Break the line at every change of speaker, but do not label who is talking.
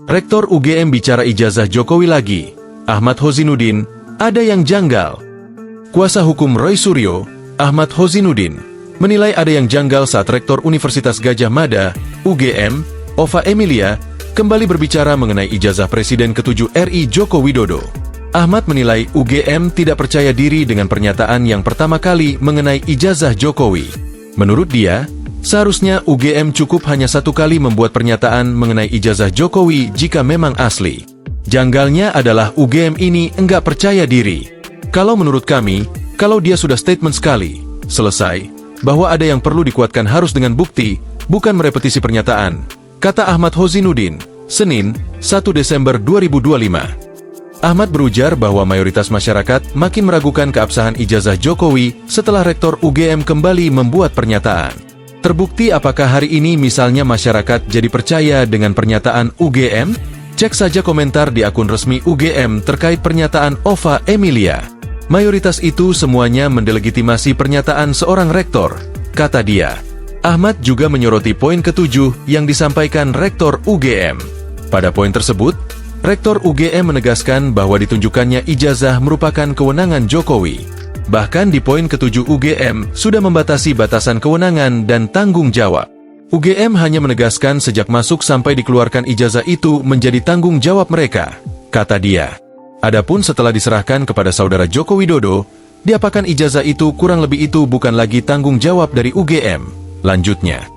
Rektor UGM bicara ijazah Jokowi lagi. Ahmad Hozinuddin, ada yang janggal. Kuasa hukum Roy Suryo, Ahmad Hozinuddin, menilai ada yang janggal saat Rektor Universitas Gadjah Mada, UGM, Ova Emilia, kembali berbicara mengenai ijazah Presiden ke-7 RI Joko Widodo. Ahmad menilai UGM tidak percaya diri dengan pernyataan yang pertama kali mengenai ijazah Jokowi. Menurut dia, seharusnya UGM cukup hanya satu kali membuat pernyataan mengenai ijazah Jokowi jika memang asli. Janggalnya adalah UGM ini enggak percaya diri. Kalau menurut kami, kalau dia sudah statement sekali, selesai, bahwa ada yang perlu dikuatkan harus dengan bukti, bukan merepetisi pernyataan, kata Ahmad Hozinuddin, Senin, 1 Desember 2025. Ahmad berujar bahwa mayoritas masyarakat makin meragukan keabsahan ijazah Jokowi setelah Rektor UGM kembali membuat pernyataan. Terbukti apakah hari ini misalnya masyarakat jadi percaya dengan pernyataan UGM? Cek saja komentar di akun resmi UGM terkait pernyataan Ova Emilia. Mayoritas itu semuanya mendelegitimasi pernyataan seorang rektor, kata dia. Ahmad juga menyoroti poin ke-7 yang disampaikan Rektor UGM. Pada poin tersebut, Rektor UGM menegaskan bahwa ditunjukkannya ijazah merupakan kewenangan Jokowi. Bahkan di poin ke-7 UGM sudah membatasi batasan kewenangan dan tanggung jawab. UGM hanya menegaskan sejak masuk sampai dikeluarkan ijazah itu menjadi tanggung jawab mereka, kata dia. Adapun setelah diserahkan kepada saudara Joko Widodo, diapakan ijazah itu kurang lebih itu bukan lagi tanggung jawab dari UGM, lanjutnya.